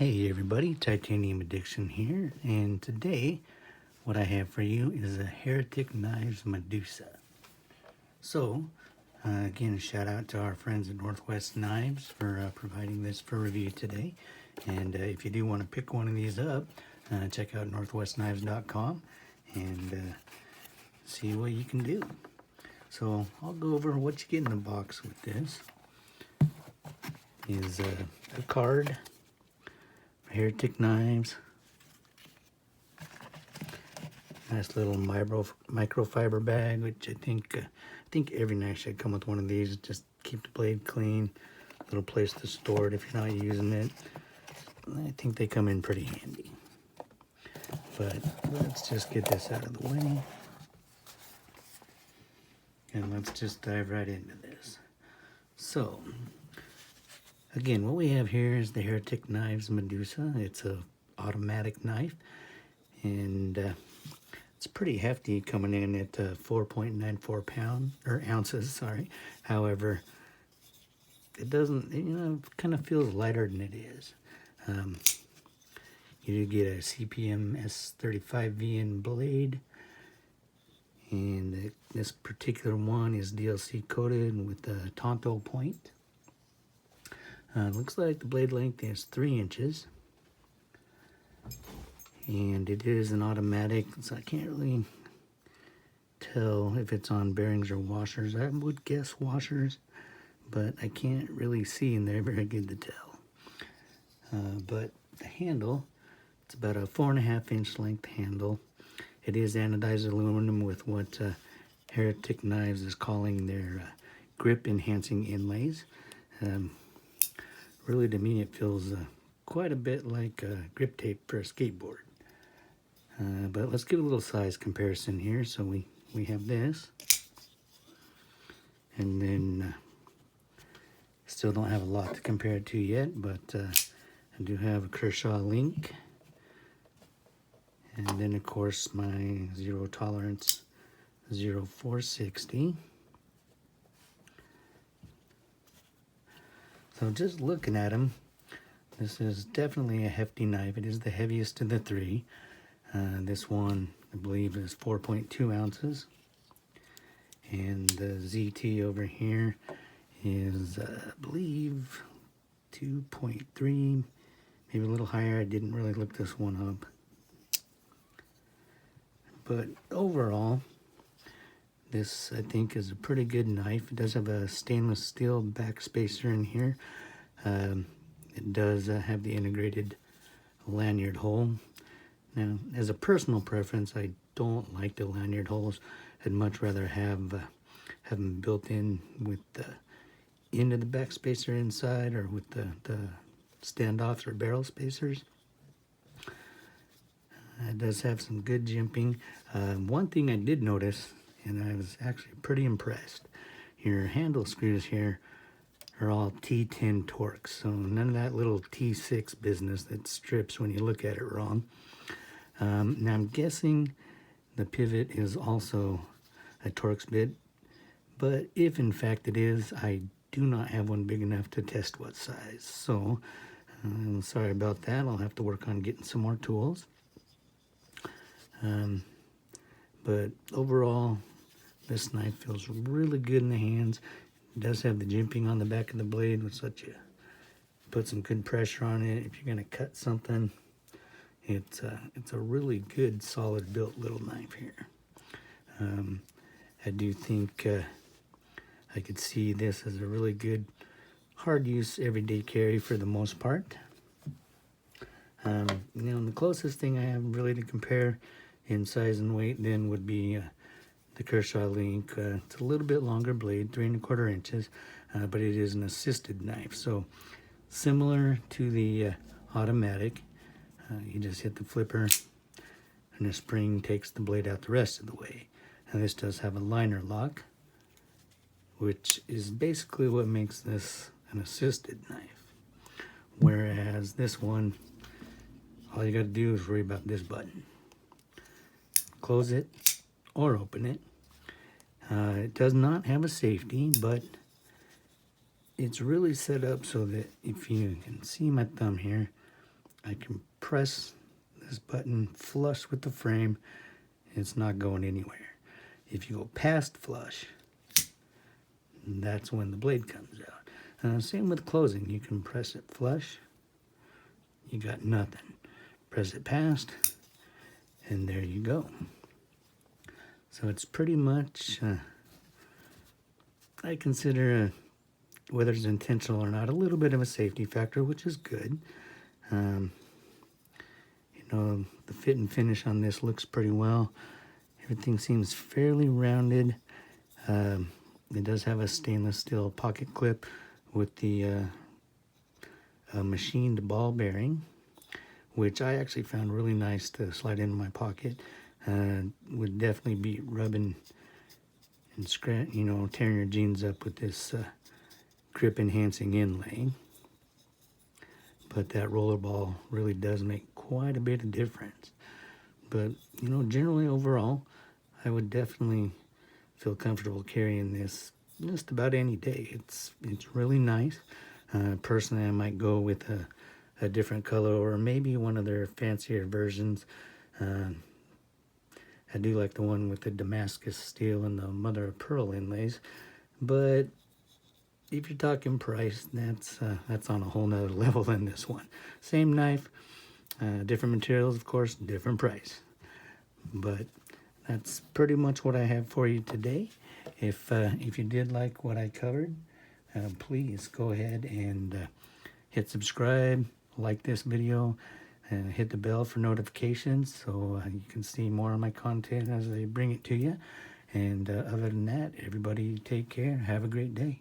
Hey everybody, Titanium Addiction here, and today what I have for you is a Heretic Knives Medusa. So, again, a shout out to our friends at Northwest Knives for providing this for review today. And if you do want to pick one of these up, check out northwestknives.com and see what you can do. So, I'll go over what you get in the box with this. Is a card, Heretic Knives, nice little microfiber bag, which I think every knife should come with one of these. Just keep the blade clean, little place to store it if you're not using it. I think they come in pretty handy. But let's just get this out of the way, and let's just dive right into this. So, again, what we have here is the Heretic Knives Medusa. It's a automatic knife, and it's pretty hefty, coming in at 4.94 ounces. Sorry. However, it doesn't, kind of feels lighter than it is. You do get a CPM S35VN blade, and this particular one is DLC coated with a Tonto point. Looks like the blade length is 3 inches, and it is an automatic, so I can't really tell if it's on bearings or washers. I would guess washers, but I can't really see in there very good to tell. But the handle, it's about a 4.5 inch length handle. It is anodized aluminum with what Heretic Knives is calling their grip enhancing inlays. Really, to me, it feels quite a bit like grip tape for a skateboard. But let's give a little size comparison here. So we have this, and then still don't have a lot to compare it to yet, but I do have a Kershaw link, and then of course my zero tolerance 0460. So just looking at them, this is definitely a hefty knife. It is the heaviest of the three. This one, I believe, is 4.2 ounces. And the ZT over here is, I believe, 2.3, maybe a little higher. I didn't really look this one up. But overall, this, I think, is a pretty good knife. It does have a stainless steel back spacer in here. It does have the integrated lanyard hole. Now, as a personal preference, I don't like the lanyard holes. I'd much rather have them built in with the end of the back spacer inside, or with the standoffs or barrel spacers. It does have some good jimping. One thing I did notice, and I was actually pretty impressed, your handle screws here are all T10 Torx, so none of that little T6 business that strips when you look at it wrong. Now I'm guessing the pivot is also a Torx bit, but if in fact it is, I do not have one big enough to test what size. So I'm sorry about that. I'll have to work on getting some more tools. But overall, this knife feels really good in the hands. It does have the jimping on the back of the blade, which lets you put some good pressure on it if you're going to cut something. It's a really good, solid built little knife here. I do think I could see this as a really good, hard use, everyday carry for the most part. The closest thing I have really to compare in size and weight then would be the Kershaw link. It's a little bit longer blade, 3.25 inches, but it is an assisted knife. So similar to the automatic, you just hit the flipper and the spring takes the blade out the rest of the way. And this does have a liner lock, which is basically what makes this an assisted knife. Whereas this one, all you got to do is worry about this button. Close it or open it. It does not have a safety, but it's really set up so that, if you can see my thumb here, I can press this button flush with the frame. It's not going anywhere. If you go past flush, that's when the blade comes out. Same with closing. You can press it flush. You got nothing. Press it past, and there you go. So it's pretty much, I consider, whether it's intentional or not, a little bit of a safety factor, which is good. You know, the fit and finish on this looks pretty well. Everything seems fairly rounded. It does have a stainless steel pocket clip with the machined ball bearing, which I actually found really nice to slide into my pocket. Would definitely be rubbing and tearing your jeans up with this grip enhancing inlay. But that roller ball really does make quite a bit of difference. But, you know, generally overall, I would definitely feel comfortable carrying this just about any day. It's really nice. Personally, I might go with a different color or maybe one of their fancier versions. I do like the one with the Damascus steel and the mother of pearl inlays, but if you're talking price, that's on a whole nother level than this one. Same knife, different materials, of course, different price. But that's pretty much what I have for you today. If you did like what I covered, please go ahead and hit subscribe, like this video, and hit the bell for notifications so you can see more of my content as I bring it to you. And other than that, everybody take care. Have a great day.